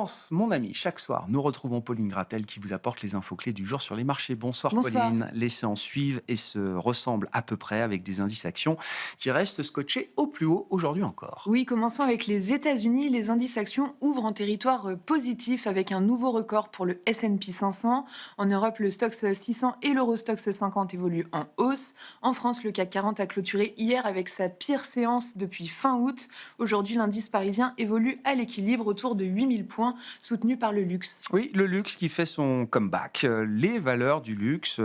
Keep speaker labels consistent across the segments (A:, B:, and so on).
A: Tendance, mon ami, chaque soir, nous retrouvons Pauline Gratel qui vous apporte les infos clés du jour sur les marchés. Bonsoir
B: Bonsoir.
A: Pauline. Les séances suivent et se ressemblent à peu près avec des indices actions qui restent scotchés au plus haut aujourd'hui encore.
B: Oui, commençons avec les États-Unis. Les indices actions ouvrent en territoire positif avec un nouveau record pour le S&P 500. En Europe, le Stoxx 600 et l'Eurostoxx 50 évoluent en hausse. En France, le CAC 40 a clôturé hier avec sa pire séance depuis fin août. Aujourd'hui, l'indice parisien évolue à l'équilibre autour de 8000 points, soutenu par le luxe.
A: Oui, le luxe qui fait son comeback. Les valeurs du luxe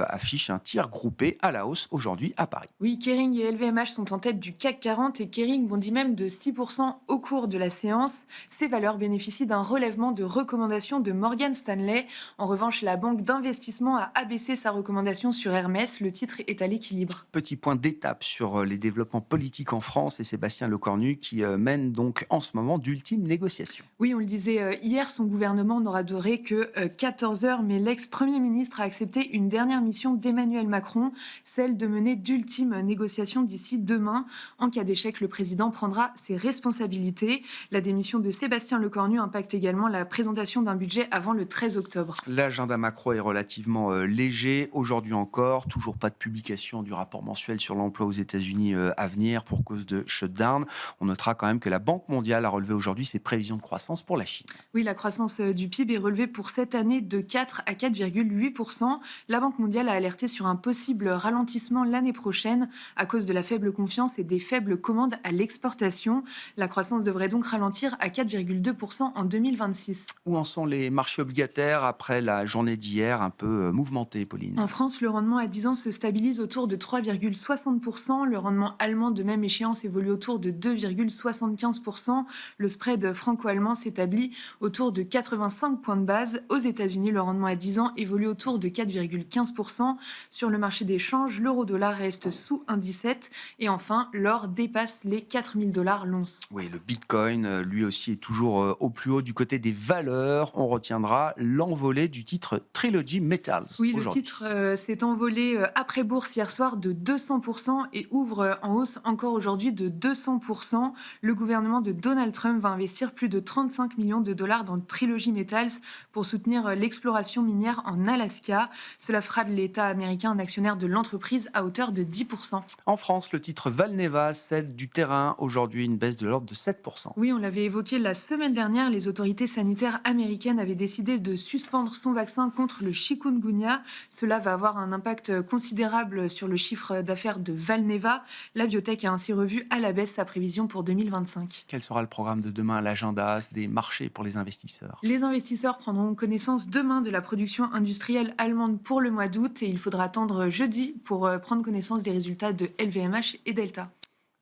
A: affichent un tir groupé à la hausse aujourd'hui à Paris.
B: Oui, Kering et LVMH sont en tête du CAC 40 et Kering bondit même de 6% au cours de la séance. Ces valeurs bénéficient d'un relèvement de recommandation de Morgan Stanley. En revanche, la banque d'investissement a abaissé sa recommandation sur Hermès. Le titre est à l'équilibre.
A: Petit point d'étape sur les développements politiques en France et Sébastien Lecornu qui mène donc en ce moment d'ultimes négociations.
B: Oui, on le disait hier, son gouvernement n'aura duré que 14 heures, mais l'ex-premier ministre a accepté une dernière mission d'Emmanuel Macron, celle de mener d'ultimes négociations d'ici demain. En cas d'échec, le président prendra ses responsabilités. La démission de Sébastien Lecornu impacte également la présentation d'un budget avant le 13 octobre.
A: L'agenda macro est relativement léger. Aujourd'hui encore, toujours pas de publication du rapport mensuel sur l'emploi aux États-Unis à venir pour cause de shutdown. On notera quand même que la Banque mondiale a relevé aujourd'hui ses prévisions de croissance pour la Chine.
B: Oui, la croissance du PIB est relevée pour cette année de 4 à 4,8%. La Banque mondiale a alerté sur un possible ralentissement l'année prochaine à cause de la faible confiance et des faibles commandes à l'exportation. La croissance devrait donc ralentir à 4,2% en 2026.
A: Où en sont les marchés obligataires après la journée d'hier un peu mouvementée, Pauline?
B: En France, le rendement à 10 ans se stabilise autour de 3,60%. Le rendement allemand de même échéance évolue autour de 2,75%. Le spread franco-allemand s'établit autour de 85 points de base. Aux États-Unis, le rendement à 10 ans évolue autour de 4,15%. Sur le marché des changes, l'euro-dollar reste sous 1,17. Et enfin, l'or dépasse les 4000 dollars l'once.
A: Oui, le Bitcoin, lui aussi, est toujours au plus haut du côté des valeurs. On retiendra l'envolée du titre Trilogy Metals
B: Oui, le
A: aujourd'hui.
B: titre s'est envolé après bourse hier soir de 200% et ouvre en hausse encore aujourd'hui de 200%. Le gouvernement de Donald Trump va investir plus de 35 millions de dollars dans Trilogy Metals pour soutenir l'exploration minière en Alaska. Cela fera de l'État américain un actionnaire de l'entreprise à hauteur de 10%.
A: En France, le titre Valneva cède du terrain. Aujourd'hui, une baisse de l'ordre de 7%.
B: Oui, on l'avait évoqué la semaine dernière, les autorités sanitaires américaines avaient décidé de suspendre son vaccin contre le chikungunya. Cela va avoir un impact considérable sur le chiffre d'affaires de Valneva. La biotech a ainsi revu à la baisse sa prévision pour 2025.
A: Quel sera le programme de demain à l'agenda des marchés pour les investisseurs?
B: Les investisseurs prendront connaissance demain de la production industrielle allemande pour le mois d'août et il faudra attendre jeudi pour prendre connaissance des résultats de LVMH et Delta.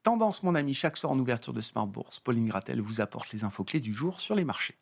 A: Tendance, mon ami, chaque soir en ouverture de Smart Bourse, Pauline Gratel vous apporte les infos clés du jour sur les marchés.